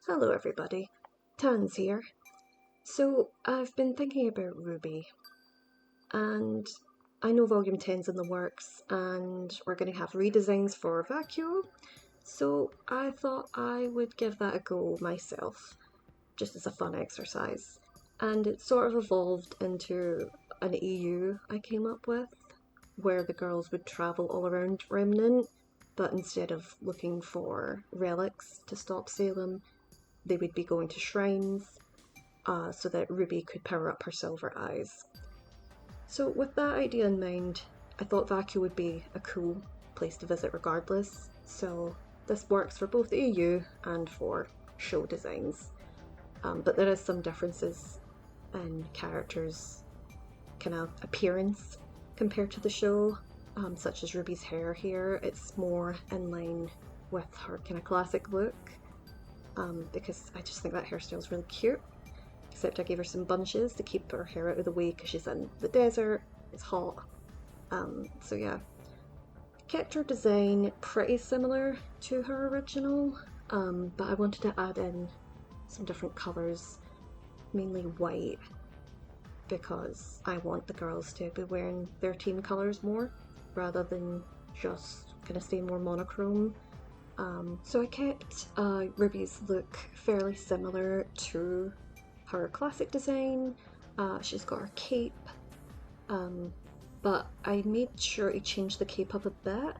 Hello everybody, Tans here. So I've been thinking about RWBY and I know Volume 10's in the works and we're going to have redesigns for Vacuo, so I thought I would give that a go myself, just as a fun exercise. And it sort of evolved into an EU I came up with, where the girls would travel all around Remnant, but instead of looking for relics to stop Salem, they would be going to shrines so that RWBY could power up her silver eyes. So with that idea in mind, I thought Vacuo would be a cool place to visit regardless, so this works for both the EU and for show designs. But there is some differences in characters' kind of appearance compared to the show, such as RWBY's hair here. It's more in line with her kind of classic look, because I just think that hairstyle is really cute. Except I gave her some bunches to keep her hair out of the way because she's in the desert, it's hot. So yeah, kept her design pretty similar to her original, but I wanted to add in some different colours, mainly white, because I want the girls to be wearing their team colours more rather than just kind of stay more monochrome. So I kept RWBY's look fairly similar to her classic design. She's got her cape, but I made sure to change the cape up a bit.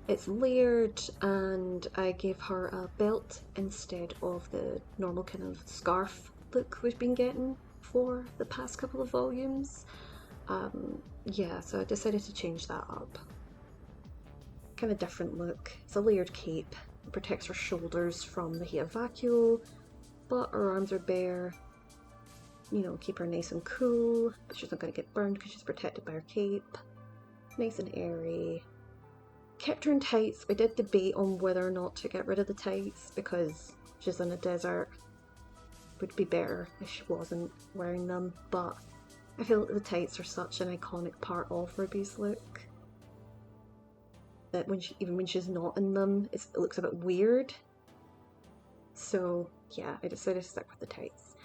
It's layered and I gave her a belt instead of the normal kind of scarf look we've been getting for the past couple of volumes. Yeah, so I decided to change that up. Kind of different look. It's a layered cape. It protects her shoulders from the heat of Vacuo, but her arms are bare. You know, keep her nice and cool, but she's not going to get burned because she's protected by her cape. Nice and airy. Kept her in tights. We did debate on whether or not to get rid of the tights because she's in a desert. Would be better if she wasn't wearing them, but I feel like the tights are such an iconic part of RWBY's look that even when she's not in them, it looks a bit weird. So yeah, I decided to stick with the tights.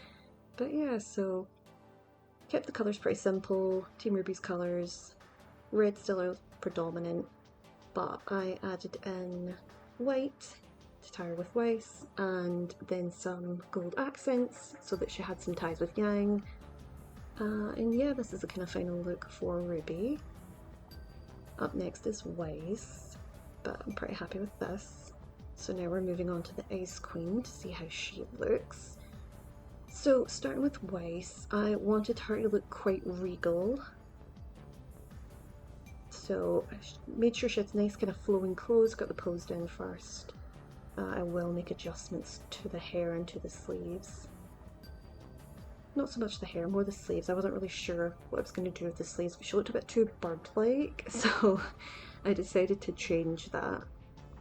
But yeah, so kept the colours pretty simple, Team RWBY's colours. Red still predominant, but I added in white to tie her with Weiss, and then some gold accents so that she had some ties with Yang. And yeah, this is the kind of final look for RWBY. Up next is Weiss, but I'm pretty happy with this. So now we're moving on to the Ice Queen to see how she looks. So starting with Weiss, I wanted her to look quite regal. So I made sure she had nice kind of flowing clothes, got the pose down first. I will make adjustments to the hair and to the sleeves. Not so much the hair, more the sleeves. I wasn't really sure what I was going to do with the sleeves, but she looked a bit too bird-like, so I decided to change that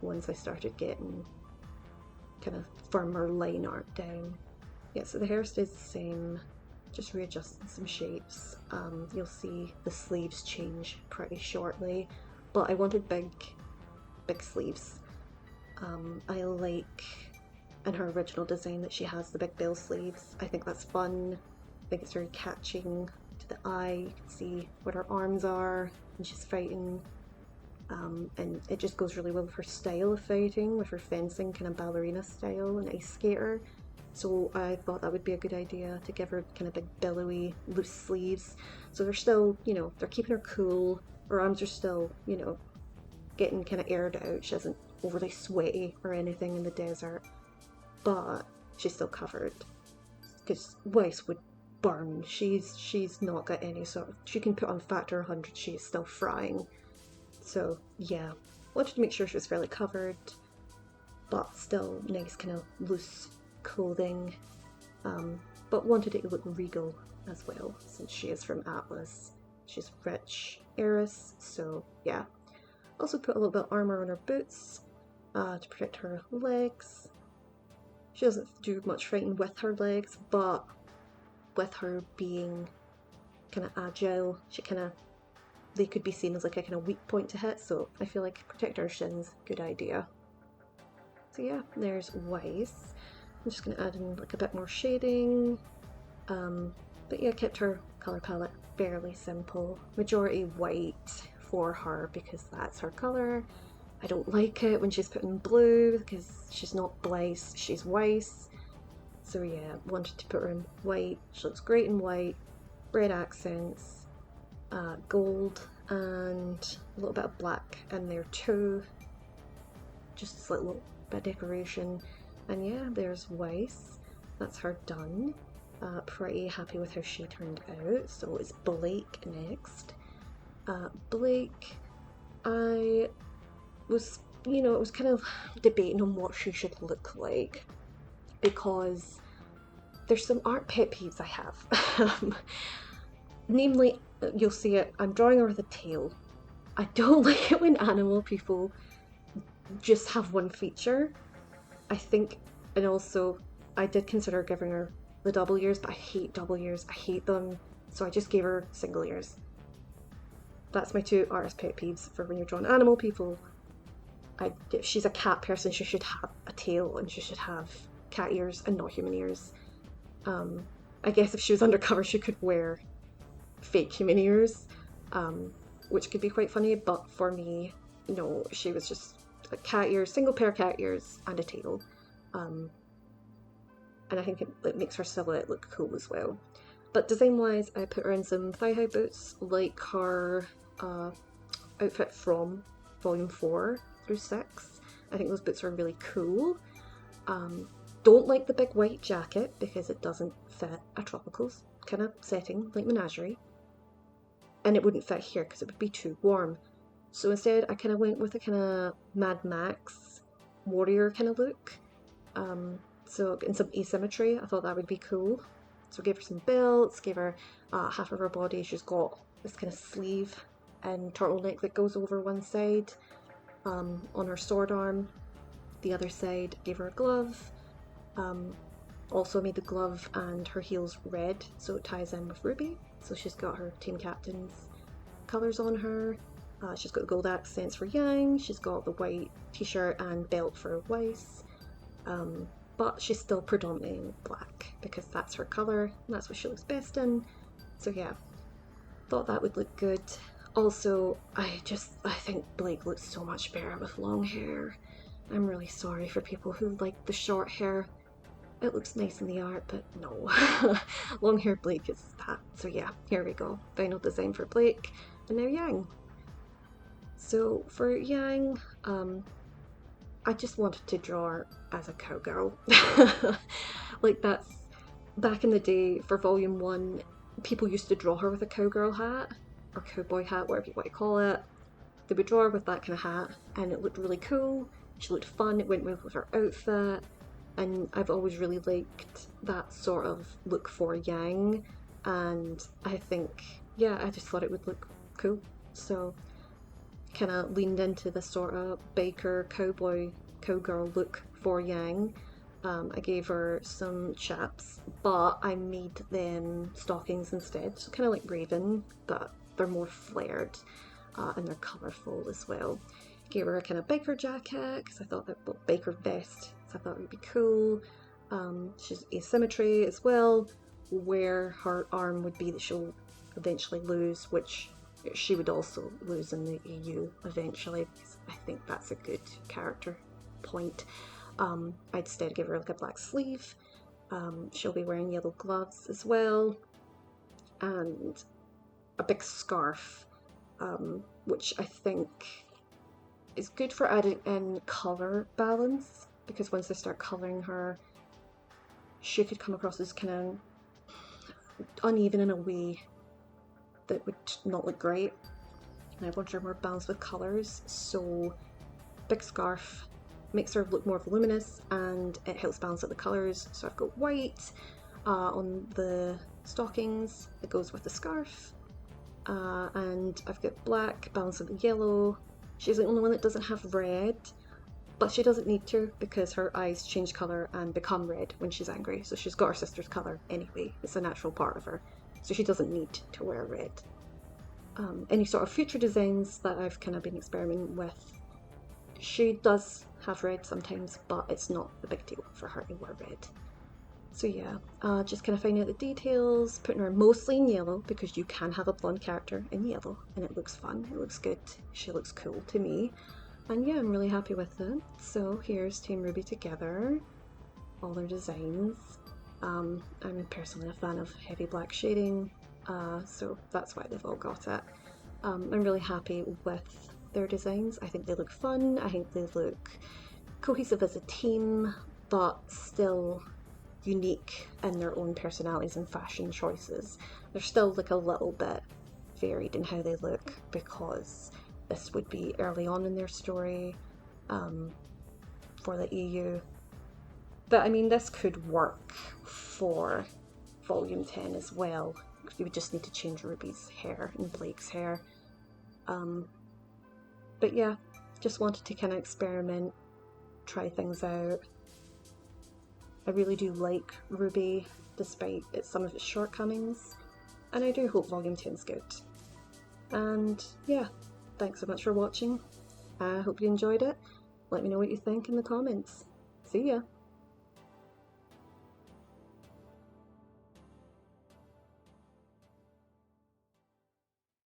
once I started getting kind of firmer line art down. Yeah, so the hair stays the same, just readjusting some shapes. You'll see the sleeves change pretty shortly, but I wanted big sleeves. I like in her original design that she has the big bell sleeves. I think that's fun. I think it's very catching to the eye. You can see what her arms are when she's fighting. And it just goes really well with her style of fighting, with her fencing kind of ballerina style and ice skater. So I thought that would be a good idea to give her kind of big billowy loose sleeves. So they're still, you know, they're keeping her cool. Her arms are still, you know, getting kind of aired out. She isn't overly sweaty or anything in the desert, but she's still covered. Because Weiss would burn. She's not got any sort of, she can put on factor 100, she is still frying. So yeah, wanted to make sure she was fairly covered, but still nice kind of loose clothing, but wanted it to look regal as well, since she is from Atlas. She's rich heiress, so yeah. Also put a little bit of armor on her boots to protect her legs. She doesn't do much fighting with her legs, but with her being kind of agile, they could be seen as like a kind of weak point to hit, so I feel like protect her shins, good idea. So yeah, there's Weiss. I'm just going to add in like a bit more shading. But yeah, kept her colour palette fairly simple. Majority white for her because that's her colour. I don't like it when she's put in blue because she's not Blaise, she's Weiss. So yeah, wanted to put her in white. She looks great in white. Red accents, gold, and a little bit of black in there too. Just a little bit of decoration. And yeah, there's Weiss. That's her done. Pretty happy with how she turned out. So it's Blake next. Blake, I was, I was kind of debating on what she should look like because there's some art pet peeves I have. Namely, you'll see it, I'm drawing her with a tail. I don't like it when animal people just have one feature. I think, and also, I did consider giving her the double ears, but I hate double ears. I hate them, so I just gave her single ears. That's my two artist pet peeves for when you're drawing animal people. If she's a cat person, she should have a tail and she should have cat ears and not human ears. I guess if she was undercover, she could wear fake human ears, which could be quite funny, but for me, no, she was just a cat ears, single pair of cat ears and a tail. And I think it makes her silhouette look cool as well. But design-wise, I put her in some thigh-high boots, like her outfit from Volume 4 through 6. I think those boots are really cool. Don't like the big white jacket because it doesn't fit a tropical kind of setting like Menagerie. And it wouldn't fit here because it would be too warm. So instead, I kind of went with a kind of Mad Max warrior kind of look. So in some asymmetry, I thought that would be cool. So I gave her some belts, gave her half of her body. She's got this kind of sleeve and turtleneck that goes over one side on her sword arm. The other side gave her a glove. Also made the glove and her heels red, so it ties in with RWBY. So she's got her team captain's colours on her. She's got the gold accents for Yang. She's got the white t-shirt and belt for Weiss. But she's still predominantly in black because that's her colour and that's what she looks best in. So yeah, thought that would look good. Also, I think Blake looks so much better with long hair. I'm really sorry for people who like the short hair. It looks nice in the art, but no. Long hair Blake is that. So yeah, here we go. Final design for Blake, and now Yang. So for Yang, I just wanted to draw her as a cowgirl. Like that's, back in the day for Volume 1, people used to draw her with a cowgirl hat, or cowboy hat, whatever you want to call it. They would draw her with that kind of hat, and it looked really cool. She looked fun, it went well with her outfit, and I've always really liked that sort of look for Yang, and I think, yeah, I just thought it would look cool. So kind of leaned into the sort of biker cowboy cowgirl look for Yang. I gave her some chaps, but I made them stockings instead, so kind of like Raven, but they're more flared and they're colourful as well. Gave her a kind of biker jacket because I thought that, well, biker vest, so I thought it would be cool. She's asymmetry as well, where her arm would be that she'll eventually lose, which she would also lose in the AU eventually, because I think that's a good character point. I'd instead give her like a black sleeve. She'll be wearing yellow gloves as well, and a big scarf, which I think is good for adding in colour balance, because once they start colouring her, she could come across as kind of uneven in a way that would not look great. And I want her more balanced with colours, so big scarf makes her look more voluminous and it helps balance out the colours. So I've got white on the stockings that goes with the scarf, and I've got black balanced with the yellow. She's the only one that doesn't have red, but she doesn't need to because her eyes change colour and become red when she's angry, so she's got her sister's colour anyway. It's a natural part of her, so she doesn't need to wear red. Any sort of future designs that I've kind of been experimenting with, she does have red sometimes, but it's not a big deal for her to wear red. So yeah, just kind of finding out the details, putting her mostly in yellow because you can have a blonde character in yellow and it looks fun, it looks good, she looks cool to me. And yeah, I'm really happy with it. So here's Team RWBY together, all their designs. I'm personally a fan of heavy black shading, so that's why they've all got it. I'm really happy with their designs. I think they look fun, I think they look cohesive as a team, but still unique in their own personalities and fashion choices. They're still like a little bit varied in how they look because this would be early on in their story for the EU. But I mean, this could work for Volume 10 as well. You would just need to change Ruby's hair and Blake's hair. But yeah, just wanted to kind of experiment, try things out. I really do like RWBY, despite some of its shortcomings, and I do hope Volume 10's good. And yeah, thanks so much for watching. I hope you enjoyed it. Let me know what you think in the comments. See ya!